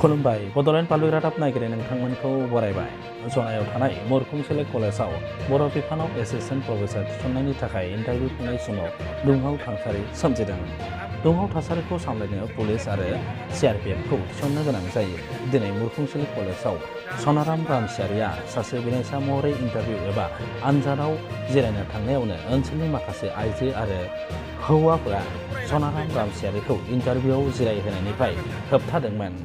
खुलुमबाय बड'लेण्ड पाब्लिक रादाब नायगिरि नोंथांमोनखौ बरायबाय। जनायाव थानाय मुरखुंसेलेक कलेजाव बर' बिफानाव एसिस्टेन्ट प्रफेसार थिसननायनि थाखाय इन्टारभिउ खुंनाय समाव दुंहाव थासारि सोमजिदों। दुंहाव थासारिखौ सामलायनो पुलिस आरो CRPFखौ थिसननो गोनां जायो। दिनै मुरखुंसेलेक कलेजाव सनाराम रामसियारिया सासे बिनायसा महरै इन्टारभिउ एबा आनजादाव जिरायनो थांनायावनो ओनसोलनि माखासे आइजो आरो हौवाफोरा सनाराम रामसियारिखौ इन्टारभिउआव जिरायहोनायनिफ्राय होबथादोंमोन।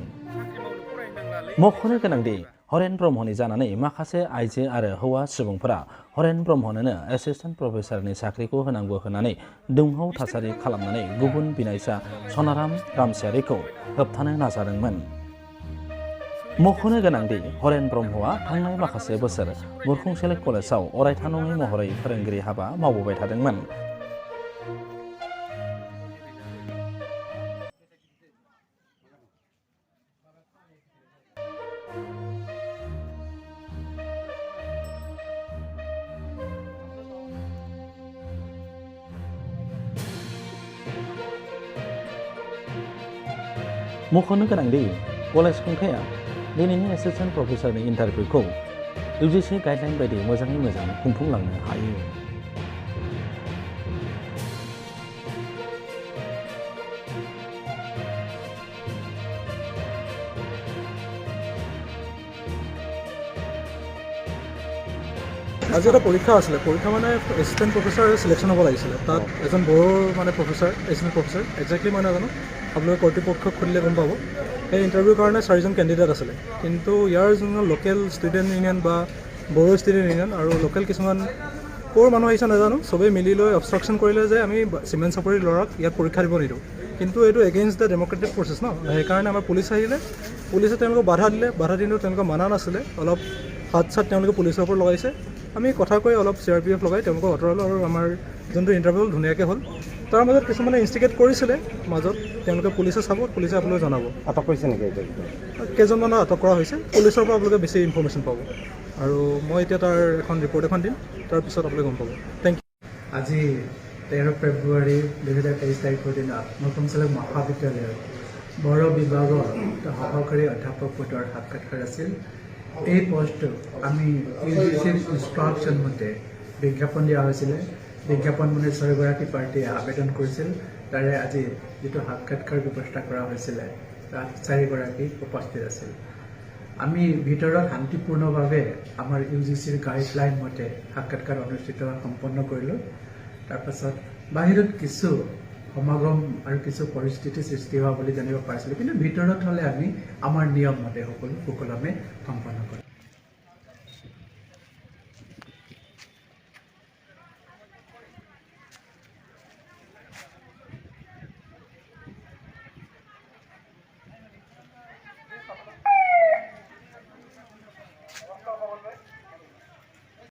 मख'नो गोनांदि हरेन ब्रह्मनि जानानै माखासे आइजो आरो हौवा सुबुंफोरा हरेन ब्रह्मनोनो एसिस्टेन्ट प्रफेसारनि साख्रिखौ होनांगौ होननानै दुंहाव थासारि खालामनानै गुबुन बिनायसा सनाराम रामसियारिखौ होबथानो नाजादोंमोन। मख'नो गोनांदि हरेन ब्रह्मआ थांनाय माखासे बोसोर मुरखुंसेलेक कलेजाव अरायथा नङै महरै फोरोंगिरि हाबा मावबोबाय थादोंमोन। मख'नो गोनांदि कलेज खुंथाया दिनैनि एसिस्टेन्ट प्रफेसारनि इन्टारभिउखौ UGC गाइडलाइन बायदि मोजाङै मोजां खुंफुंलांनो हायो। আজি এটা পৰীক্ষা আছিলে। পৰীক্ষা মানে এচিষ্টেণ্ট প্ৰফেচাৰ চিলেকশ্যন হ'ব লাগিছিলে। তাত এজন বড়োৰ মানে প্ৰফেচাৰ এচিষ্টেণ্ট প্ৰফেচাৰ একজেক্টলি মই নাজানো, আপোনালোকে কৰ্তৃপক্ষক সুধিলে গম পাব। সেই ইণ্টাৰভিউৰ কাৰণে 4জন কেণ্ডিডেট আছিলে, কিন্তু ইয়াৰ যোনজন লোকেল ষ্টুডেণ্ট ইউনিয়ন বা বড়ো ষ্টুডেণ্ট ইউনিয়ন আৰু লোকেল কিছুমান ক'ৰ মানুহ আহিছে নাজানো, চবেই মিলি লৈ অবষ্ট্ৰাকশ্যন কৰিলে যে আমি চিমেণ্ট চাপৰিৰ ল'ৰাক ইয়াত পৰীক্ষা দিব নিদিওঁ। কিন্তু এইটো এগেইনষ্ট দ্য ডেম'ক্ৰেটিক প্ৰচেছ ন, সেইকাৰণে আমাৰ পুলিচ আহিলে, পুলিচে তেওঁলোকক বাধা দিলে, বাধা দিলেও তেওঁলোকে মানা নাছিলে। অলপ হাত চাত তেওঁলোকে পুলিচৰ ওপৰত লগাইছে। আমি কথা কৈ অলপ CRPF লগাই তেওঁলোকক আঁতৰালোঁ আৰু আমাৰ যোনটো ইণ্টাৰভিউ ধুনীয়াকৈ হ'ল। তাৰ মাজত কিছুমানে ইনষ্টিগেট কৰিছিলে মাজত, তেওঁলোকে পুলিচে চাব, পুলিচে আপোনালোকে জনাব। আটক কৰিছে নেকি? কেইজনমানক আটক কৰা হৈছে, পুলিচৰ পৰা আপোনালোকে বেছি ইনফৰ্মেশ্যন পাব। আৰু মই এতিয়া তাৰ এখন ৰিপৰ্ট এখন দিম, তাৰপিছত আপোনালোকে গম পাব। Thank you. আজি 13 ফেব্ৰুৱাৰী 2023 তাৰিখৰ দিনা মুৰখুংচেলেক মহাবিদ্যালয়ৰ বড়ো বিভাগৰ সহকাৰী অধ্যাপক পদৰ সাক্ষাৎকাৰ আছিল। এই পষ্টটো আমি UGCৰ ইনষ্ট্ৰাকশ্যন মতে বিজ্ঞাপন দিয়া হৈছিলে। বিজ্ঞাপন মতে 6গৰাকী পাৰ্টীয়ে আবেদন কৰিছিল। তাৰে আজি যিটো সাক্ষাৎকাৰ ব্যৱস্থা কৰা হৈছিলে তাত 4গৰাকী উপস্থিত আছিল। আমি ভিতৰত শান্তিপূৰ্ণভাৱে আমাৰ UGCৰ গাইডলাইন মতে সাক্ষাৎকাৰ অনুষ্ঠিত সম্পন্ন কৰিলোঁ। তাৰপাছত বাহিৰত কিছু সমাগম আৰু কিছু পৰিস্থিতি সৃষ্টি হোৱা বুলি জানিব পাৰিছিলোঁ, কিন্তু ভিতৰত হ'লে আমি আমাৰ নিয়ম মতে সকলো সুকলমে সম্পন্ন কৰিলোঁ।